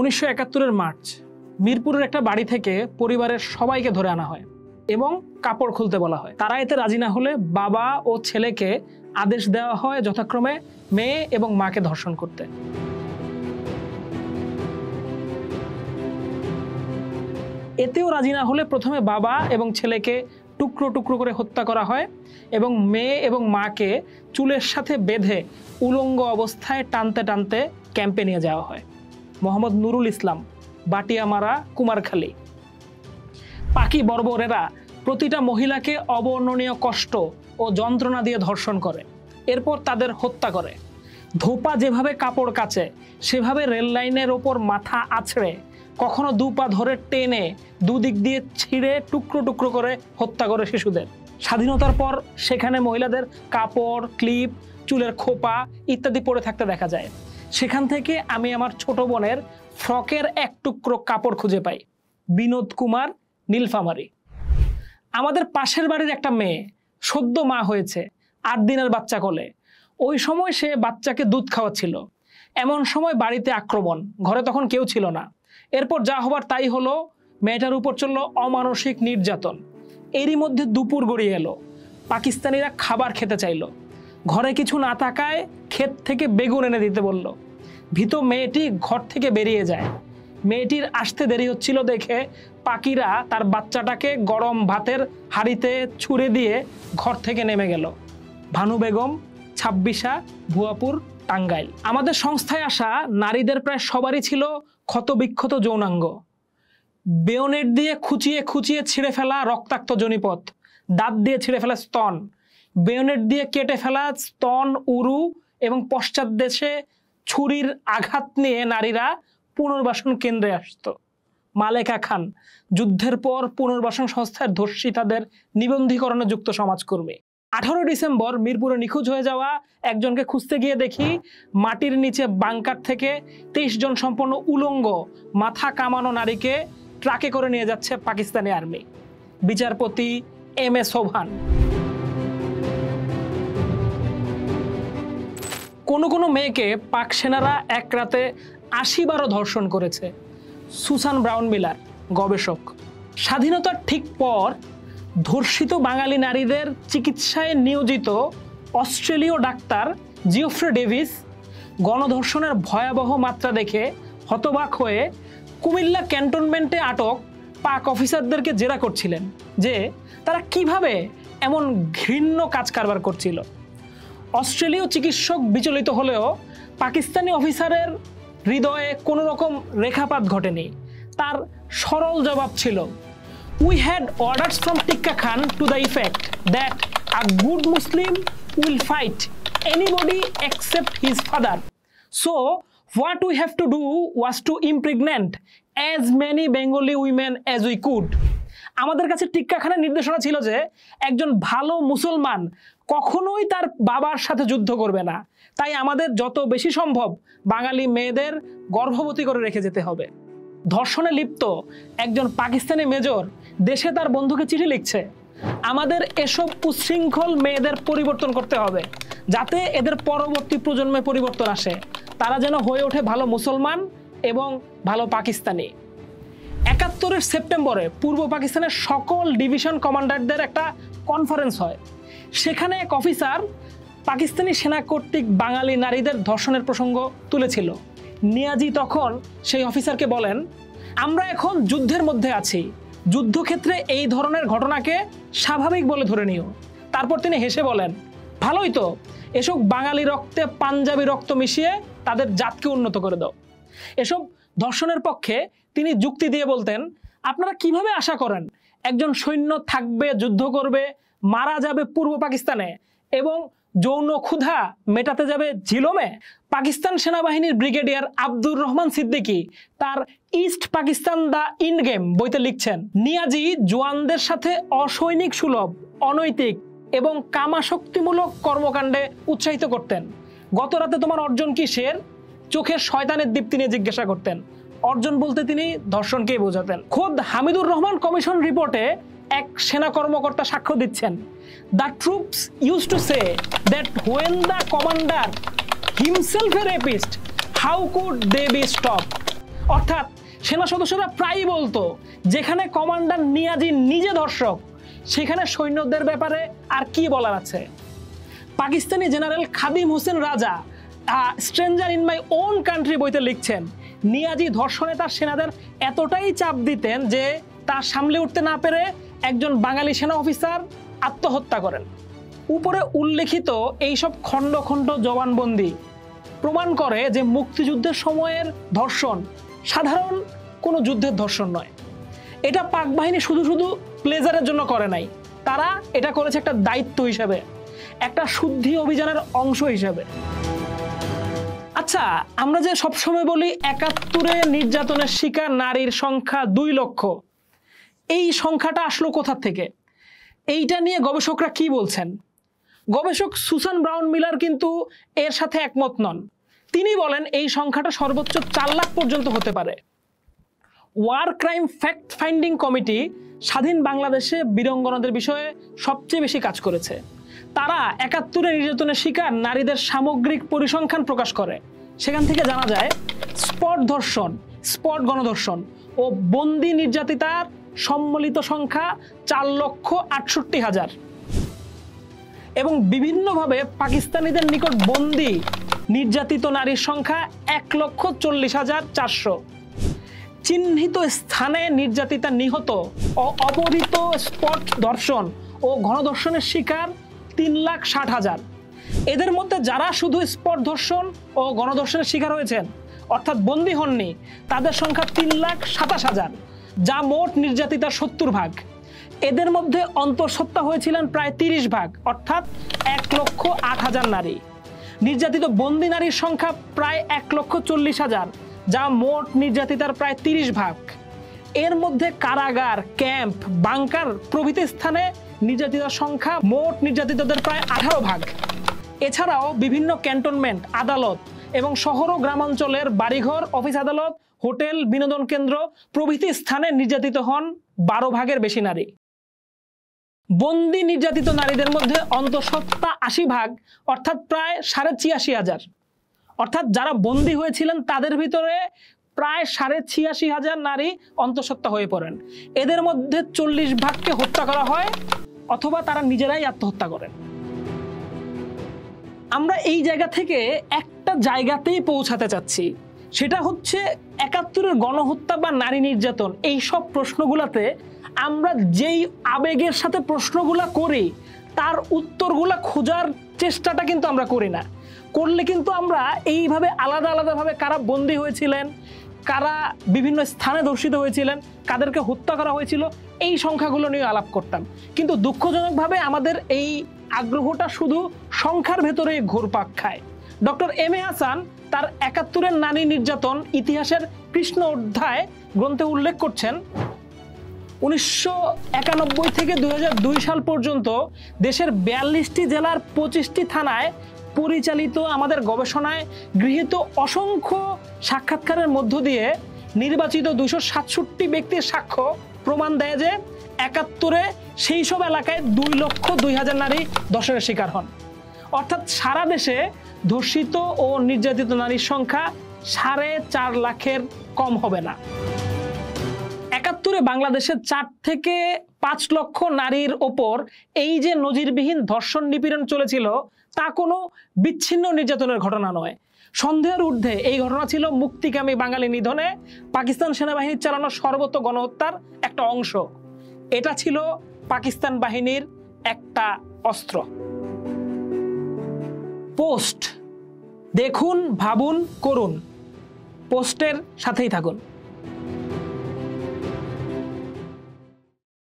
1971 March মিরপুরের একটা বাড়ি থেকে পরিবারের সবাইকে ধরে আনা হয় এবং কাপড় খুলতে বলা হয়। তারা এতে রাজি না হলে বাবা ও ছেলেকে আদেশ দেওয়া হয় যথাক্রমে মেয়ে এবং মাকে ধর্ষণ করতে। এতেও রাজি না হলে প্রথমে বাবা এবং ছেলেকে টুকরো টুকরো করে হত্যা করা হয় এবং মেয়ে এবং মাকে চুলের সাথে বেঁধে উলঙ্গ অবস্থায় টানতে টানতে ক্যাম্পে নিয়ে যাওয়া হয়। মোহাম্মদ নুরুল ইসলাম, বাটিয়ামারা, কুমারখালী। পাকি বর্বরেরা প্রতিটা মহিলাকে অবর্ণনীয় কষ্ট ও যন্ত্রণা দিয়ে ধর্ষণ করে, এরপর তাদের হত্যা করে। ধোপা যেভাবে কাপড় কাচে সেভাবে রেল লাইনের ওপর মাথা আছড়ে, কখনো দু পা ধরে টেনে দুদিক দিয়ে ছিঁড়ে টুকরো টুকরো করে হত্যা করে শিশুদের। স্বাধীনতার পর সেখানে মহিলাদের কাপড়, ক্লিপ, চুলের খোপা ইত্যাদি পড়ে থাকতে দেখা যায়। সেখান থেকে আমি আমার ছোট বোনের ফ্রকের এক টুকরো কাপড় খুঁজে পাই। বিনোদ কুমার, নীলফামারী। আমাদের পাশের বাড়ির একটা মেয়ে সদ্য মা হয়েছে, 8 দিনের বাচ্চা কোলে। ওই সময় সে বাচ্চাকে দুধ খাওয়াচ্ছিল। এমন সময় বাড়িতে আক্রমণ, ঘরে তখন কেউ ছিল না। এরপর যা হবার তাই হলো, মেয়েটার উপর চলল অমানসিক নির্যাতন। এরই মধ্যে দুপুর গড়িয়ে এলো, পাকিস্তানিরা খাবার খেতে চাইল। ঘরে কিছু না থাকায় ক্ষেত থেকে বেগুন এনে দিতে বলল। ভীত মেয়েটি ঘর থেকে বেরিয়ে যায়। মেয়েটির আসতে দেরি হচ্ছিল দেখে পাকিরা তার বাচ্চাটাকে গরম ভাতের হাঁড়িতে ছুঁড়ে দিয়ে ঘর থেকে নেমে গেল। ভানু বেগম, 26 ভুয়াপুর, টাঙ্গাইল। আমাদের সংস্থায় আসা নারীদের প্রায় সবারই ছিল ক্ষতবিক্ষত যৌনাঙ্গ। বেয়োনেট দিয়ে খুঁচিয়ে খুঁচিয়ে ছিঁড়ে ফেলা রক্তাক্ত যোনিপথ, দাঁত দিয়ে ছিঁড়ে ফেলা স্তন, বেয়োনেট দিয়ে কেটে ফেলা স্তন, উরু এবং পশ্চাৎদেশে ছুরির আঘাত নিয়ে নারীরা পুনর্বাসন কেন্দ্রে আসত। মালেকা খান, যুদ্ধের পর পুনর্বাসন সংস্থার ধর্ষিতাদের নিবন্ধীকরণে যুক্ত সমাজকর্মী। 18 ডিসেম্বর মিরপুরে নিখোঁজ হয়ে যাওয়া একজনকে খুঁজতে গিয়ে দেখি মাটির নিচে বাংকার থেকে 23 জন সম্পন্ন উলঙ্গ মাথা কামানো নারীকে ট্রাকে করে নিয়ে যাচ্ছে পাকিস্তানি আর্মি। বিচারপতি M.A. সোভান। কোনো কোনো মেয়েকে পাক সেনারা এক রাতে 80 ধর্ষণ করেছে। সুসান ব্রাউন মিলার, গবেষক। স্বাধীনতার ঠিক পর ধর্ষিত বাঙালি নারীদের চিকিৎসায় নিয়োজিত অস্ট্রেলীয় ডাক্তার জিওফ্রে ডেভিস গণধর্ষণের ভয়াবহ মাত্রা দেখে হতবাক হয়ে কুমিল্লা ক্যান্টনমেন্টে আটক পাক অফিসারদেরকে জেরা করছিলেন যে তারা কিভাবে এমন ঘৃণ্য কাজ কারবার করছিল। অস্ট্রেলীয় চিকিৎসক বিচলিত হলেও পাকিস্তানি অফিসারের হৃদয়ে কোনো রকম রেখাপাত ঘটেনি। তার সরল জবাব ছিল, We had orders from Tikka Khan to the effect that a good Muslim will fight anybody except his father. So what we have to do was to impregnate as many Bengali women as we could. আমাদের কাছে টিক্কা খানের নির্দেশনা ছিল যে একজন ভালো মুসলমান কখনোই তার বাবার সাথে যুদ্ধ করবে না, তাই আমাদের যত বেশি সম্ভব বাঙালি মেয়েদের গর্ভবতী করে রেখে যেতে হবে। ধর্ষণে লিপ্ত একজন পাকিস্তানি মেজর দেশে তার বন্ধুকে চিঠি লিখছে, আমাদের এসব উচ্ছৃঙ্খল মেয়েদের পরিবর্তন করতে হবে যাতে এদের পরবর্তী প্রজন্মে পরিবর্তন আসে, তারা যেন হয়ে ওঠে ভালো মুসলমান এবং ভালো পাকিস্তানি। 71 সেপ্টেম্বরে পূর্ব পাকিস্তানের সকল ডিভিশন কমান্ডারদের একটা কনফারেন্স হয়। সেখানে এক অফিসার পাকিস্তানি সেনা কর্তৃক বাঙালি নারীদের ধর্ষণের প্রসঙ্গ তুলেছিল। নিয়াজি তখন সেই অফিসারকে বলেন, আমরা এখন যুদ্ধের মধ্যে আছি, যুদ্ধক্ষেত্রে এই ধরনের ঘটনাকে স্বাভাবিক বলে ধরে নিও। তারপর তিনি হেসে বলেন, ভালোই তো, এসব বাঙালি রক্তে পাঞ্জাবি রক্ত মিশিয়ে তাদের জাতকে উন্নত করে দাও। এসব ধর্ষণের পক্ষে তিনি যুক্তি দিয়ে বলতেন, আপনারা কিভাবে আশা করেন একজন সৈন্য থাকবে, যুদ্ধ করবে, মারা যাবে পূর্ব পাকিস্তানে এবং যৌন ক্ষুধা মেটাতে যাবে ঝিলমে? পাকিস্তান সেনাবাহিনীর ব্রিগেডিয়ার আব্দুর রহমান সিদ্দিকী তার ইস্ট পাকিস্তান দ্য ইন্ড গেম বইতে লিখছেন, নিয়াজি জওয়ানদের সাথে অসৈনিক সুলভ, অনৈতিক এবং কামাশক্তিমূলক কর্মকাণ্ডে উৎসাহিত করতেন। গত রাতে তোমার অর্জন কিসের? চোখের শয়তানের দীপ্তি নিয়ে জিজ্ঞাসা করতেন। অর্জন বলতে তিনি ধর্ষণকেই বোঝাতেন। খোদ হামিদুর রহমান কমিশন রিপোর্টে এক সেনা কর্মকর্তা সাক্ষ্য দিচ্ছেন, the troops use to say that when the commander himself a rapist, how could they be stop? অর্থাৎ সেনা সদস্যরা প্রায়ই বলতো যেখানে কমান্ডার নিয়াজি নিজে ধর্ষক সেখানে সৈন্যদের ব্যাপারে আর কি বলার আছে। পাকিস্তানি জেনারেল খাদিম হোসেন রাজা stranger in my own country বইতে লিখছেন, নিয়াজি ধর্ষণে তার সেনাদের এতটাই চাপ দিতেন যে তা সামলে উঠতে না পেরে একজন বাঙালি সেনা অফিসার আত্মহত্যা করেন। উপরে উল্লেখিত এইসব খণ্ড খণ্ড জবানবন্দি প্রমাণ করে যে মুক্তিযুদ্ধের সময়ের ধর্ষণ সাধারণ কোনো যুদ্ধের ধর্ষণ নয়। এটা পাক বাহিনী শুধু শুধু প্লেজারের জন্য করে নাই, তারা এটা করেছে একটা দায়িত্ব হিসেবে, একটা শুদ্ধি অভিযানের অংশ হিসেবে। আচ্ছা, আমরা যে সবসময় বলি ৭১-এ নির্যাতনের শিকার নারীর সংখ্যা ২ লক্ষ, এই সংখ্যাটা আসলো কোথা থেকে? এইটা নিয়ে গবেষকরা কি বলছেন? গবেষক সুসান ব্রাউন মিলার কিন্তু এর সাথে একমত নন। তিনি বলেন এই সংখ্যাটা সর্বোচ্চ ৪ লাখ পর্যন্ত হতে পারে। War crime fact finding committee স্বাধীন বাংলাদেশে বীরাঙ্গনাদের বিষয়ে সবচেয়ে বেশি কাজ করেছে। তারা ৭১-এ নির্যাতনের শিকার নারীদের সামগ্রিক পরিসংখ্যান প্রকাশ করে। সেখান থেকে জানা যায় স্পট ধর্ষণ, স্পট গণধর্ষণ ও বন্দি নির্যাতিতার সম্মিলিত সংখ্যা ৪,৬৮,০০০ এবং বিভিন্নভাবে পাকিস্তানিদের নিকট বন্দি নির্যাতিত নারীর সংখ্যা ১,৪০,৪০০। চিহ্নিত স্থানে নির্যাতিতা নিহত ও অপহৃত স্পট ধর্ষণ ও গণধর্ষণের শিকার ৩,৬০,০০০। এদের মধ্যে যারা শুধু স্পট ধর্ষণ ও গণধর্ষণের শিকার হয়েছেন অর্থাৎ বন্দী হননি তাদের সংখ্যা ৩,২৭,০০০, যা মোট নির্যাতিতার ৭০ ভাগ। এদের মধ্যে অন্তঃসত্ত্বা হয়েছিলেন প্রায় ৩০ ভাগ অর্থাৎ ১,০৮,০০০ নারী। নির্যাতিত বন্দী নারীর সংখ্যা প্রায় ১,৪০,০০০, যা মোট নির্যাতিতার প্রায় ৩০ ভাগ। এর মধ্যে কারাগার, ক্যাম্প, বাংকার প্রভৃতি স্থানে নির্যাতিতার সংখ্যা মোট নির্যাতিতদের প্রায় ১৮ ভাগ। এছাড়াও বিভিন্ন ক্যান্টনমেন্ট, আদালত এবং শহর ও গ্রামাঞ্চলের বাড়িঘর, অফিস আদালত, হোটেল, বিনোদন কেন্দ্র প্রভৃতি স্থানে নির্যাতিত হন ১২ ভাগের বেশি নারী। বন্দি নির্যাতিত নারীদের মধ্যে অন্তঃসত্ত্বা ৮০ ভাগ অর্থাৎ প্রায় ৮৫,০০০, অর্থাৎ যারা বন্দী হয়েছিলেন তাদের ভিতরে প্রায় ৮৬,০০০ নারী অন্তঃসত্ত্বা হয়ে পড়েন। এদের মধ্যে ৪০ ভাগকে হত্যা করা হয় অথবা তারা নিজেরাই আত্মহত্যা করেন। আমরা এই জায়গা থেকে একটা জায়গাতেই পৌঁছাতে চাচ্ছি, সেটা হচ্ছে ৭১-এর গণহত্যা বা নারী নির্যাতন এই সব প্রশ্নগুলোতে আমরা যেই আবেগের সাথে প্রশ্নগুলা করি তার উত্তরগুলা খোঁজার চেষ্টাটা কিন্তু আমরা করি না। করলে কিন্তু আমরা এইভাবে আলাদা আলাদাভাবে কারা বন্দী হয়েছিলেন, কারা বিভিন্ন স্থানে ধর্ষিত হয়েছিলেন, কাদেরকে হত্যা করা হয়েছিল এই সংখ্যাগুলো নিয়ে আলাপ করতাম। কিন্তু দুঃখজনকভাবে আমাদের এই আগ্রহটা শুধু সংখ্যার ভেতরে ঘুরপাক খায়। ডক্টর এম এ হাসান তার ৭১-এর নারী নির্যাতন ইতিহাসের কৃষ্ণ অধ্যায় গ্রন্থে উল্লেখ করছেন ১৯৯১ থেকে ২০০২ সাল পর্যন্ত দেশের ৪২টি জেলার ২৫টি থানায় পরিচালিত আমাদের গবেষণায় গৃহীত অসংখ্য সাক্ষাৎকারের মধ্য দিয়ে নির্বাচিত ২৬৭ ব্যক্তির সাক্ষ্য প্রমাণ দেয় যে ৭১-এ সেই সব এলাকায় ২,০২,০০০ নারী ধর্ষণের শিকার হন। অর্থাৎ সারা দেশে ধর্ষিত ও নির্যাতিত নারীর সংখ্যা ৪.৫ লাখের কম হবে না। ৭১-এ বাংলাদেশের ৪ থেকে ৫ লক্ষ নারীর ওপর এই যে নজিরবিহীন ধর্ষণ নিপীড়ন চলেছিল তা কোনো বিচ্ছিন্ন নির্যাতনের ঘটনা নয়। সন্দেহের ঊর্ধ্বে এই ঘটনা ছিল মুক্তিকামী বাঙালি নিধনে পাকিস্তান সেনাবাহিনীর চালানো সর্বত গণহত্যার একটা অংশ। এটা ছিল পাকিস্তান বাহিনীর একটা অস্ত্র। পোস্ট দেখুন, ভাবুন, করুন। পোস্টের সাথেই থাকুন।